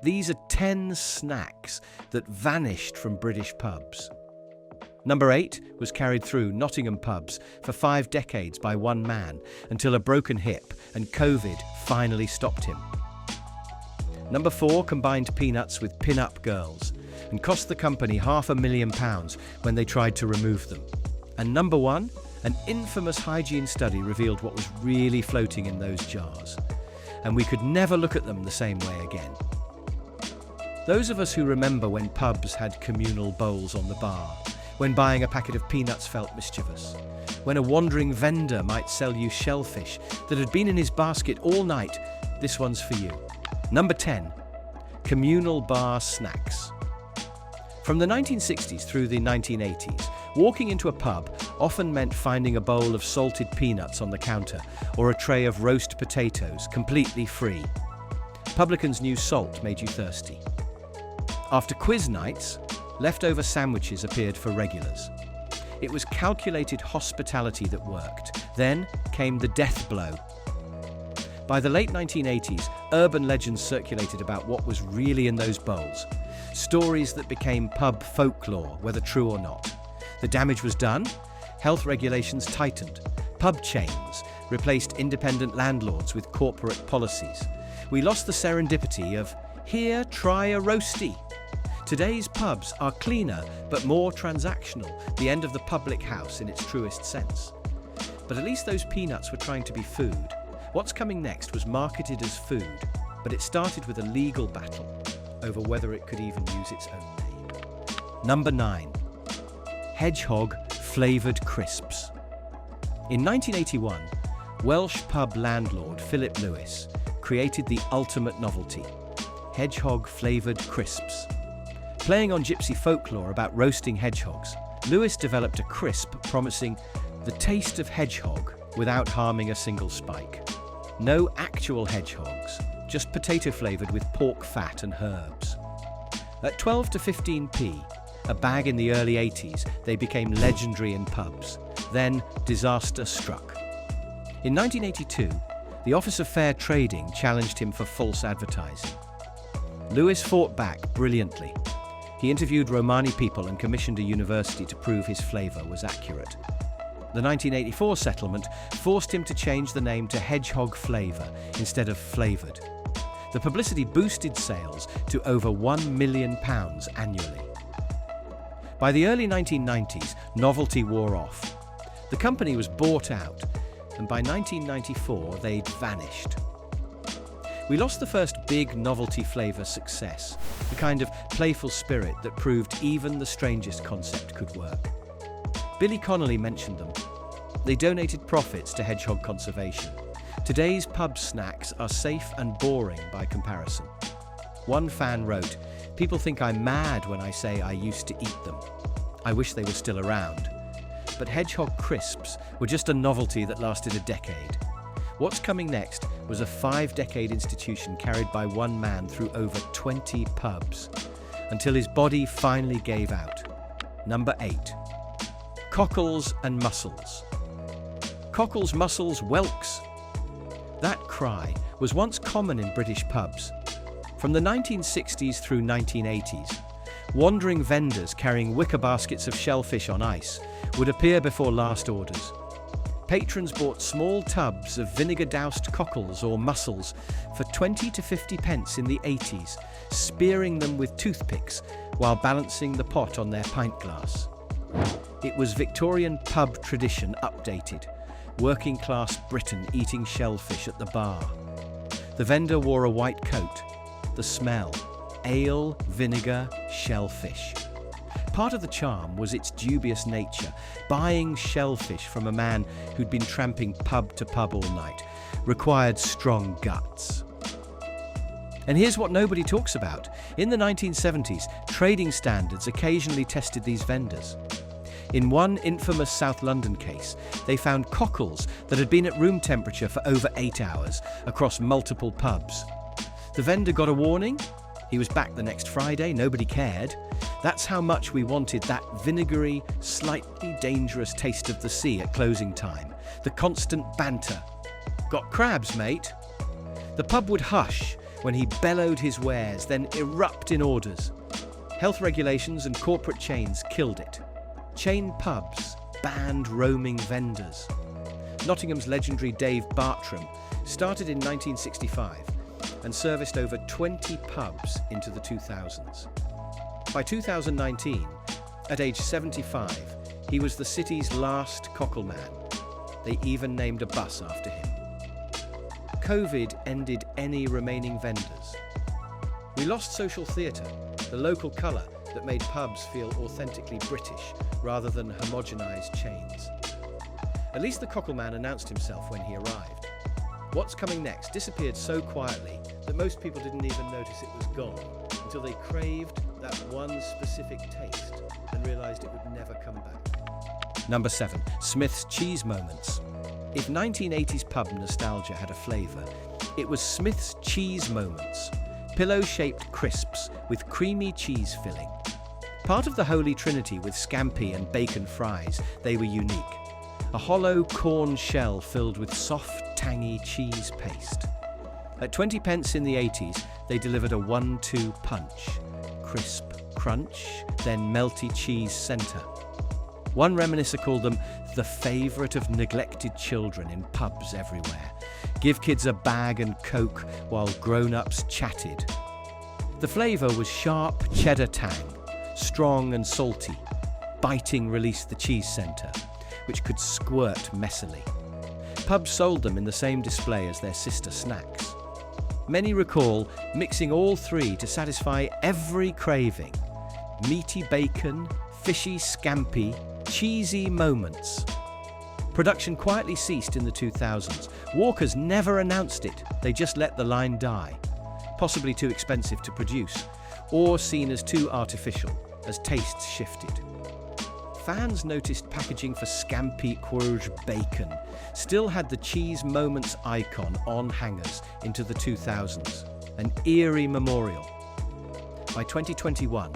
These are 10 snacks that vanished from British pubs. Number 8 was carried through Nottingham pubs for 5 decades by one man until a broken hip and COVID finally stopped him. Number 4 combined peanuts with pin-up girls and cost the company £500,000 when they tried to remove them. And number 1, an infamous hygiene study revealed what was really floating in those jars, and we could never look at them the same way again. Those of us who remember when pubs had communal bowls on the bar, when buying a packet of peanuts felt mischievous, when a wandering vendor might sell you shellfish that had been in his basket all night, this one's for you. Number 10, communal bar snacks. From the 1960s through the 1980s, walking into a pub often meant finding a bowl of salted peanuts on the counter or a tray of roast potatoes completely free. Publicans knew salt made you thirsty. After quiz nights, leftover sandwiches appeared for regulars. It was calculated hospitality that worked. Then came the death blow. By the late 1980s, urban legends circulated about what was really in those bowls. Stories that became pub folklore, whether true or not. The damage was done. Health regulations tightened. Pub chains replaced independent landlords with corporate policies. We lost the serendipity of, here, try a roastie. Today's pubs are cleaner but more transactional, the end of the public house in its truest sense. But at least those peanuts were trying to be food. What's coming next was marketed as food, but it started with a legal battle over whether it could even use its own name. Number 9. Hedgehog flavoured crisps. In 1981, Welsh pub landlord Philip Lewis created the ultimate novelty, hedgehog flavoured crisps. Playing on gypsy folklore about roasting hedgehogs, Lewis developed a crisp promising the taste of hedgehog without harming a single spike. No actual hedgehogs, just potato flavoured with pork fat and herbs. At 12 to 15p, a bag in the early 80s, they became legendary in pubs. Then disaster struck. In 1982, the Office of Fair Trading challenged him for false advertising. Lewis fought back brilliantly. He interviewed Romani people and commissioned a university to prove his flavour was accurate. The 1984 settlement forced him to change the name to Hedgehog Flavour instead of Flavoured. The publicity boosted sales to over £1 million annually. By the early 1990s, novelty wore off. The company was bought out, and by 1994 they'd vanished. We lost the first big novelty flavour success, the kind of playful spirit that proved even the strangest concept could work. Billy Connolly mentioned them. They donated profits to hedgehog conservation. Today's pub snacks are safe and boring by comparison. One fan wrote, "People think I'm mad when I say I used to eat them. I wish they were still around." But hedgehog crisps were just a novelty that lasted a decade. What's coming next was a 5-decade institution carried by one man through over 20 pubs, until his body finally gave out. Number 8. Cockles and mussels. Cockles, mussels, whelks. That cry was once common in British pubs. From the 1960s through 1980s, wandering vendors carrying wicker baskets of shellfish on ice would appear before last orders. Patrons bought small tubs of vinegar-doused cockles or mussels for 20 to 50 pence in the 80s, spearing them with toothpicks while balancing the pot on their pint glass. It was Victorian pub tradition updated, working-class Britain eating shellfish at the bar. The vendor wore a white coat. The smell, ale, vinegar, shellfish. Part of the charm was its dubious nature. Buying shellfish from a man who'd been tramping pub to pub all night required strong guts. And here's what nobody talks about. In the 1970s, trading standards occasionally tested these vendors. In one infamous South London case, they found cockles that had been at room temperature for over 8 hours across multiple pubs. The vendor got a warning. He was back the next Friday. Nobody cared. That's how much we wanted that vinegary, slightly dangerous taste of the sea at closing time. The constant banter. Got crabs, mate? The pub would hush when he bellowed his wares, then erupt in orders. Health regulations and corporate chains killed it. Chain pubs banned roaming vendors. Nottingham's legendary Dave Bartram started in 1965 and serviced over 20 pubs into the 2000s. By 2019, at age 75, he was the city's last cockle man. They even named a bus after him. COVID ended any remaining vendors. We lost social theatre, the local colour that made pubs feel authentically British rather than homogenised chains. At least the cockle man announced himself when he arrived. What's coming next disappeared so quietly that most people didn't even notice it was gone until they craved that one specific taste and realised it would never come back. Number 7. Smith's cheese moments. If 1980s pub nostalgia had a flavour, it was Smith's cheese moments. Pillow-shaped crisps with creamy cheese filling. Part of the holy trinity with scampi and bacon fries, they were unique. A hollow corn shell filled with soft, tangy cheese paste. At 20 pence in the 80s, they delivered a 1-2 punch. Crisp crunch, then melty cheese centre. One reminiscer called them the favourite of neglected children in pubs everywhere. Give kids a bag and coke while grown-ups chatted. The flavour was sharp cheddar tang, strong and salty. Biting released the cheese centre, which could squirt messily. Pubs sold them in the same display as their sister snacks. Many recall mixing all three to satisfy every craving. Meaty bacon, fishy scampi, cheesy moments. Production quietly ceased in the 2000s. Walkers never announced it, they just let the line die. Possibly too expensive to produce, or seen as too artificial, as tastes shifted. Fans noticed packaging for scampi quid bacon still had the cheese moments icon on hangers into the 2000s, an eerie memorial. By 2021,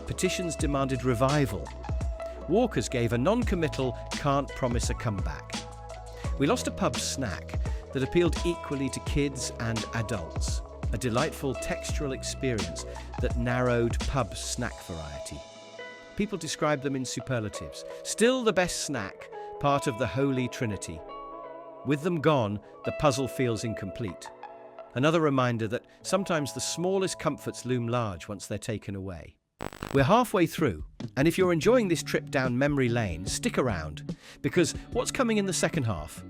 petitions demanded revival. Walkers gave a non-committal can't promise a comeback. We lost a pub snack that appealed equally to kids and adults, a delightful textural experience that narrowed pub snack variety. People describe them in superlatives. Still the best snack, part of the holy trinity. With them gone, the puzzle feels incomplete. Another reminder that sometimes the smallest comforts loom large once they're taken away. We're halfway through, and if you're enjoying this trip down memory lane, stick around, because what's coming in the second half?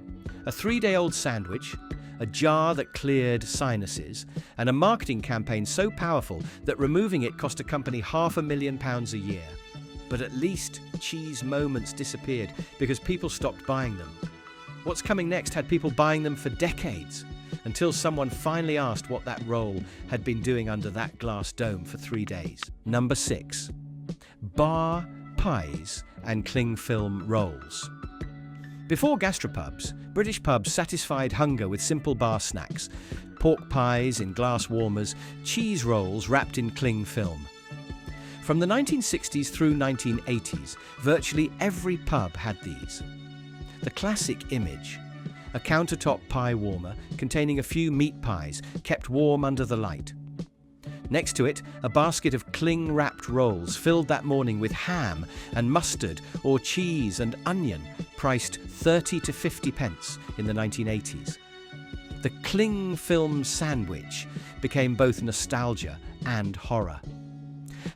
A 3-day-old sandwich, a jar that cleared sinuses, and a marketing campaign so powerful that removing it cost a company £500,000 a year. But at least cheese moments disappeared because people stopped buying them. What's coming next had people buying them for decades, until someone finally asked what that roll had been doing under that glass dome for 3 days. Number 6. Bar, pies and cling film rolls. Before gastropubs, British pubs satisfied hunger with simple bar snacks, pork pies in glass warmers, cheese rolls wrapped in cling film. From the 1960s through 1980s, virtually every pub had these. The classic image: a countertop pie warmer containing a few meat pies kept warm under the light. Next to it, a basket of cling-wrapped rolls filled that morning with ham and mustard or cheese and onion, priced 30 to 50 pence in the 1980s. The cling film sandwich became both nostalgia and horror.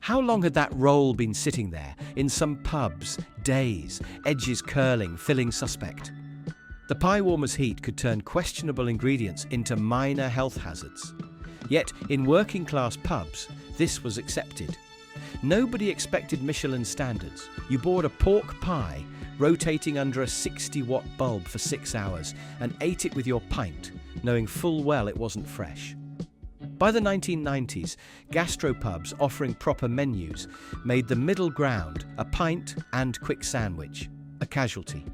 How long had that roll been sitting there, in some pubs, days, edges curling, filling suspect? The pie warmer's heat could turn questionable ingredients into minor health hazards. Yet, in working-class pubs, this was accepted. Nobody expected Michelin standards. You bought a pork pie, rotating under a 60-watt bulb for 6 hours, and ate it with your pint, knowing full well it wasn't fresh. By the 1990s, gastropubs offering proper menus made the middle ground a pint and quick sandwich, a casualty.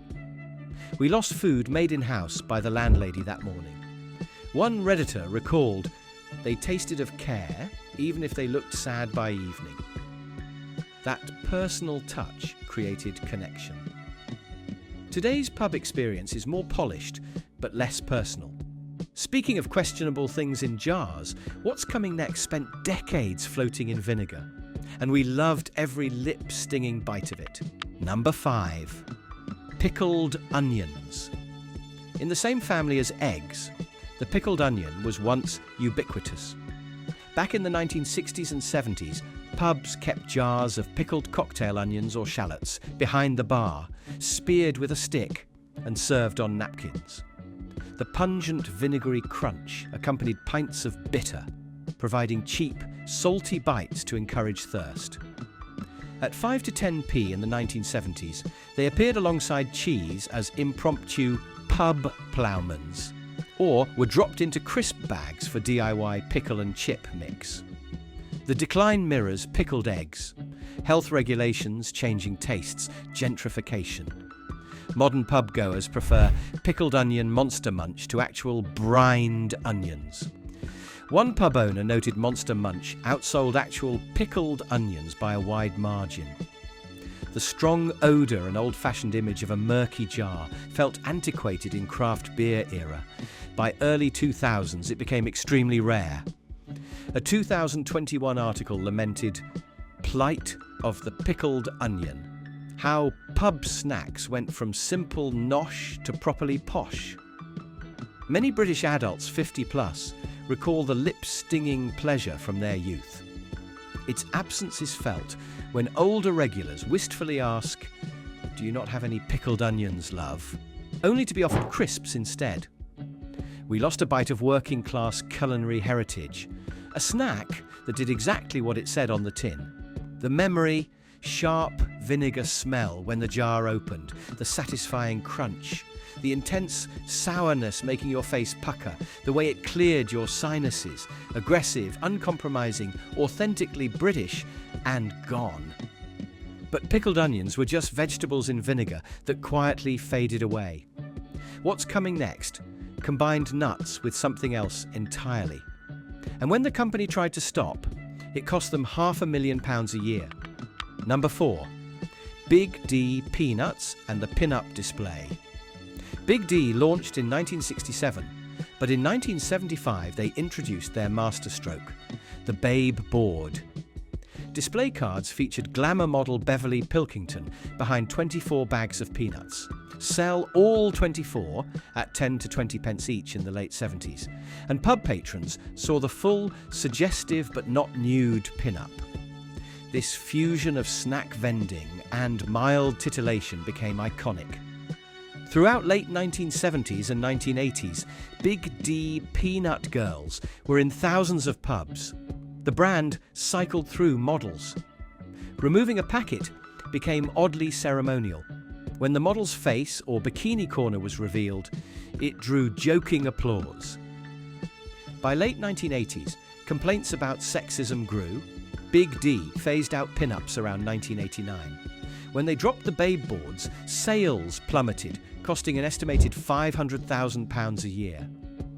We lost food made in-house by the landlady that morning. One Redditor recalled, "They tasted of care, even if they looked sad by evening." That personal touch created connection. Today's pub experience is more polished, but less personal. Speaking of questionable things in jars, what's coming next spent decades floating in vinegar, and we loved every lip-stinging bite of it. Number 5. Pickled onions. In the same family as eggs, the pickled onion was once ubiquitous. Back in the 1960s and 70s, pubs kept jars of pickled cocktail onions or shallots behind the bar, speared with a stick and served on napkins. The pungent vinegary crunch accompanied pints of bitter, providing cheap, salty bites to encourage thirst. At 5 to 10p in the 1970s, they appeared alongside cheese as impromptu pub ploughmans, or were dropped into crisp bags for DIY pickle and chip mix. The decline mirrors pickled eggs, health regulations, changing tastes, gentrification. Modern pub goers prefer pickled onion Monster Munch to actual brined onions. One pub owner noted Monster Munch outsold actual pickled onions by a wide margin. The strong odour and old-fashioned image of a murky jar felt antiquated in craft beer era. By early 2000s, it became extremely rare. A 2021 article lamented plight of the pickled onion. How pub snacks went from simple nosh to properly posh. Many British adults 50 plus recall the lip-stinging pleasure from their youth. Its absence is felt when older regulars wistfully ask, "Do you not have any pickled onions, love?" only to be offered crisps instead. We lost a bite of working-class culinary heritage, a snack that did exactly what it said on the tin. The memory, sharp vinegar smell when the jar opened, the satisfying crunch, the intense sourness making your face pucker, the way it cleared your sinuses, aggressive, uncompromising, authentically British, and gone. But pickled onions were just vegetables in vinegar that quietly faded away. What's coming next? Combined nuts with something else entirely. And when the company tried to stop, it cost them £500,000 a year. Number 4. Big D Peanuts and the Pin-Up Display. Big D launched in 1967, but in 1975 they introduced their masterstroke, the Babe Board. Display cards featured glamour model Beverly Pilkington behind 24 bags of peanuts. Sell all 24 at 10 to 20 pence each in the late 70s, and pub patrons saw the full, suggestive but not nude pin-up. This fusion of snack vending and mild titillation became iconic. Throughout late 1970s and 1980s, Big D peanut girls were in thousands of pubs. The brand cycled through models. Removing a packet became oddly ceremonial. When the model's face or bikini corner was revealed, it drew joking applause. By late 1980s, complaints about sexism grew. Big D phased out pin-ups around 1989. When they dropped the Babe boards, sales plummeted, costing an estimated £500,000 a year.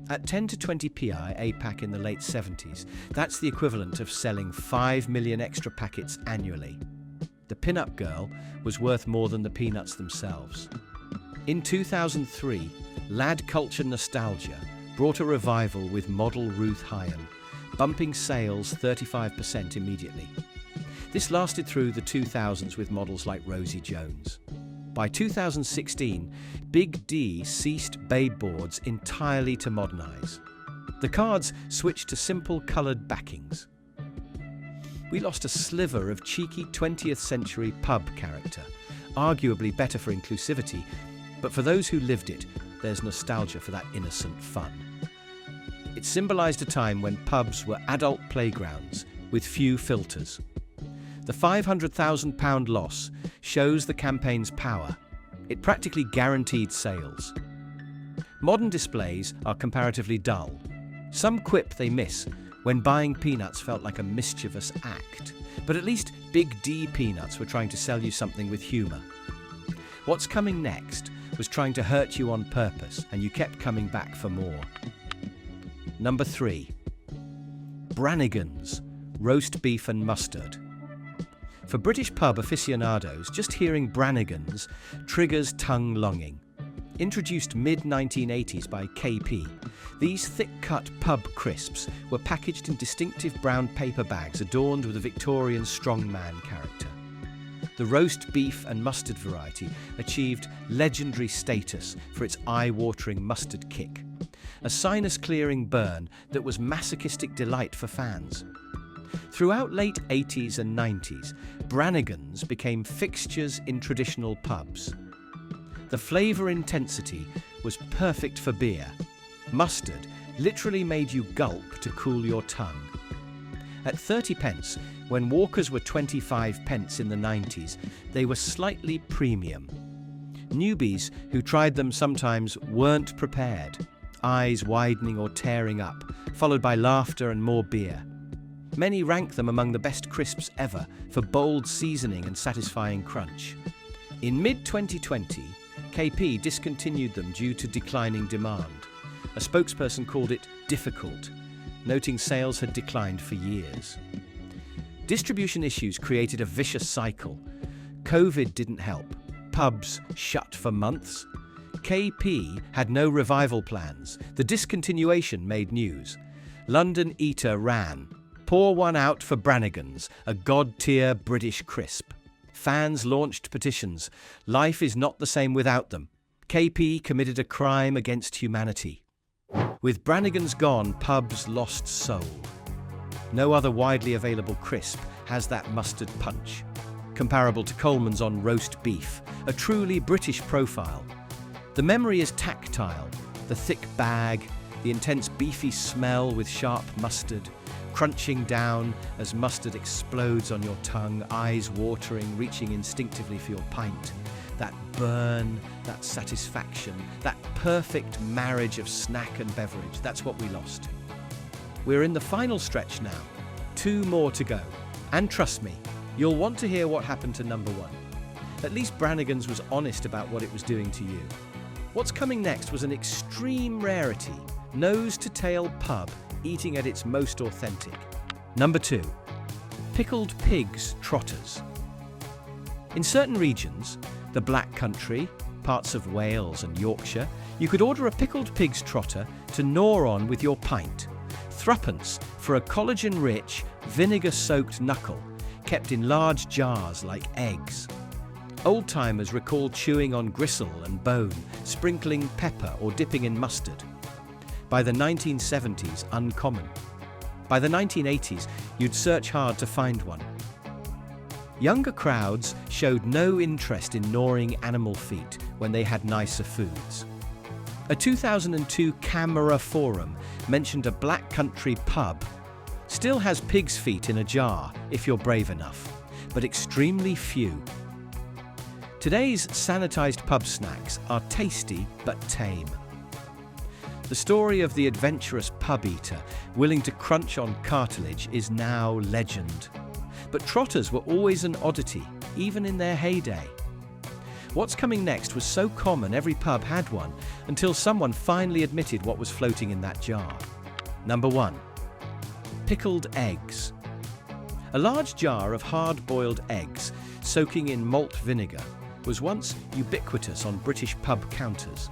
At 10 to 20p a pack in the late 70s, that's the equivalent of selling 5 million extra packets annually. The pin-up girl was worth more than the peanuts themselves. In 2003, lad culture nostalgia brought a revival with model Ruth Hyam, bumping sales 35% immediately. This lasted through the 2000s with models like Rosie Jones. By 2016, Big D ceased Babe boards entirely to modernise. The cards switched to simple coloured backings. We lost a sliver of cheeky 20th century pub character, arguably better for inclusivity, but for those who lived it, there's nostalgia for that innocent fun. It symbolised a time when pubs were adult playgrounds with few filters. The £500,000 loss shows the campaign's power. It practically guaranteed sales. Modern displays are comparatively dull. Some quip they miss when buying peanuts felt like a mischievous act. But at least Big D peanuts were trying to sell you something with humour. What's coming next was trying to hurt you on purpose, and you kept coming back for more. Number 3. Brannigans, roast beef and mustard. For British pub aficionados, just hearing Brannigans triggers tongue-longing. Introduced mid-1980s by KP, these thick-cut pub crisps were packaged in distinctive brown paper bags adorned with a Victorian strongman character. The roast beef and mustard variety achieved legendary status for its eye-watering mustard kick, a sinus-clearing burn that was masochistic delight for fans. Throughout late 80s and 90s, Brannigans became fixtures in traditional pubs. The flavour intensity was perfect for beer. Mustard literally made you gulp to cool your tongue. At 30 pence, when Walkers were 25 pence in the 90s, they were slightly premium. Newbies who tried them sometimes weren't prepared, eyes widening or tearing up, followed by laughter and more beer. Many rank them among the best crisps ever for bold seasoning and satisfying crunch. In mid-2020, KP discontinued them due to declining demand. A spokesperson called it difficult, noting sales had declined for years. Distribution issues created a vicious cycle. COVID didn't help. Pubs shut for months. KP had no revival plans. The discontinuation made news. London Eater ran. Pour one out for Brannigans, a god-tier British crisp. Fans launched petitions. Life is not the same without them. KP committed a crime against humanity. With Brannigans gone, pubs lost soul. No other widely available crisp has that mustard punch. Comparable to Coleman's on roast beef, a truly British profile. The memory is tactile. The thick bag, the intense beefy smell with sharp mustard, crunching down as mustard explodes on your tongue, eyes watering, reaching instinctively for your pint. That burn, that satisfaction, that perfect marriage of snack and beverage, that's what we lost. We're in the final stretch now. 2 more to go. And trust me, you'll want to hear what happened to number 1. At least Brannigans was honest about what it was doing to you. What's coming next was an extreme rarity, nose-to-tail pub eating at its most authentic. Number 2. Pickled pigs trotters. In certain regions, the Black Country, parts of Wales and Yorkshire, you could order a pickled pig's trotter to gnaw on with your pint. Threepence for a collagen-rich, vinegar-soaked knuckle, kept in large jars like eggs. Old-timers recall chewing on gristle and bone, sprinkling pepper or dipping in mustard. By the 1970s, uncommon. By the 1980s, you'd search hard to find one. Younger crowds showed no interest in gnawing animal feet when they had nicer foods. A 2002 Camera forum mentioned a Black Country pub. Still has pig's feet in a jar, if you're brave enough, but extremely few. Today's sanitized pub snacks are tasty but tame. The story of the adventurous pub eater willing to crunch on cartilage is now legend. But trotters were always an oddity, even in their heyday. What's coming next was so common every pub had one, until someone finally admitted what was floating in that jar. Number 1. Pickled eggs. A large jar of hard-boiled eggs, soaking in malt vinegar, was once ubiquitous on British pub counters.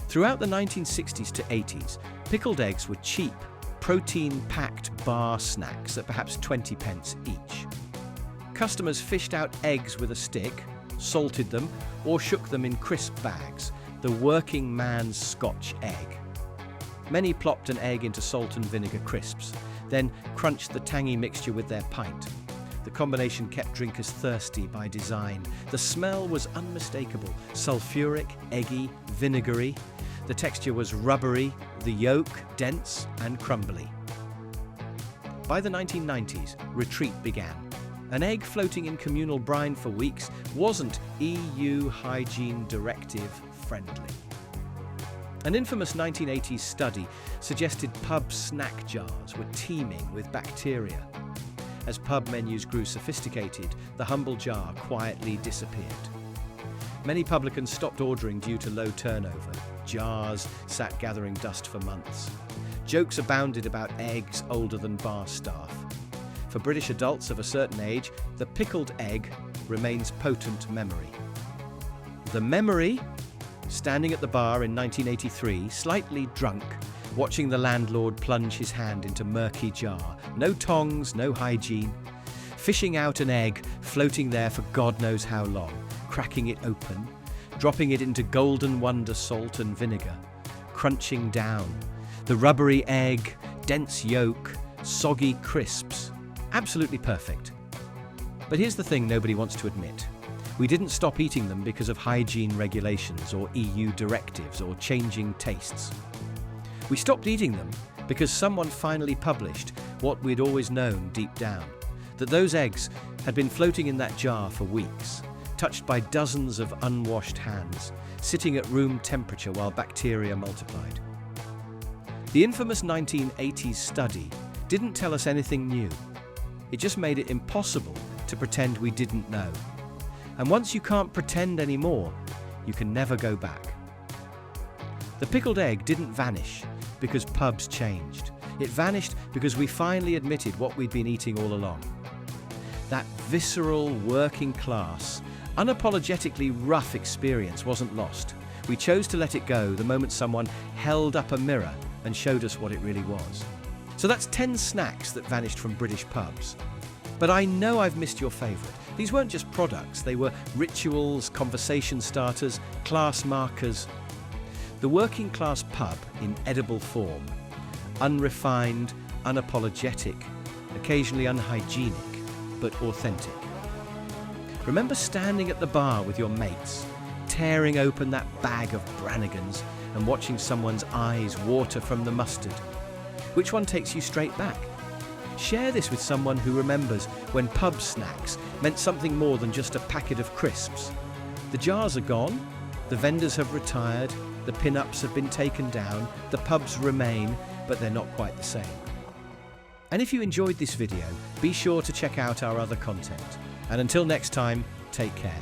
Throughout the 1960s to 80s, pickled eggs were cheap, protein-packed bar snacks at perhaps 20 pence each. Customers fished out eggs with a stick, salted them, or shook them in crisp bags, the working man's Scotch egg. Many plopped an egg into salt and vinegar crisps, then crunched the tangy mixture with their pint. The combination kept drinkers thirsty by design. The smell was unmistakable, sulfuric, eggy, vinegary. The texture was rubbery, the yolk dense and crumbly. By the 1990s, retreat began. An egg floating in communal brine for weeks wasn't EU hygiene directive friendly. An infamous 1980s study suggested pub snack jars were teeming with bacteria. As pub menus grew sophisticated, the humble jar quietly disappeared. Many publicans stopped ordering due to low turnover. Jars sat gathering dust for months. Jokes abounded about eggs older than bar staff. For British adults of a certain age, the pickled egg remains potent memory. The memory standing at the bar in 1983, slightly drunk, watching the landlord plunge his hand into murky jar. No tongs, no hygiene. Fishing out an egg, floating there for God knows how long, cracking it open, dropping it into golden wonder salt and vinegar, crunching down. The rubbery egg, dense yolk, soggy crisps. Absolutely perfect. But here's the thing nobody wants to admit. We didn't stop eating them because of hygiene regulations or EU directives or changing tastes. We stopped eating them because someone finally published what we'd always known deep down, that those eggs had been floating in that jar for weeks, touched by dozens of unwashed hands, sitting at room temperature while bacteria multiplied. The infamous 1980s study didn't tell us anything new. It just made it impossible to pretend we didn't know. And once you can't pretend anymore, you can never go back. The pickled egg didn't vanish because pubs changed. It vanished because we finally admitted what we'd been eating all along. That visceral, working class, unapologetically rough experience wasn't lost. We chose to let it go the moment someone held up a mirror and showed us what it really was. So that's 10 snacks that vanished from British pubs. But I know I've missed your favourite. These weren't just products, they were rituals, conversation starters, class markers. The working class pub in edible form. Unrefined, unapologetic, occasionally unhygienic, but authentic. Remember standing at the bar with your mates, tearing open that bag of Brannigans and watching someone's eyes water from the mustard? Which one takes you straight back? Share this with someone who remembers when pub snacks meant something more than just a packet of crisps. The jars are gone, the vendors have retired, the pin-ups have been taken down, the pubs remain, but they're not quite the same. And if you enjoyed this video, be sure to check out our other content. And until next time, take care.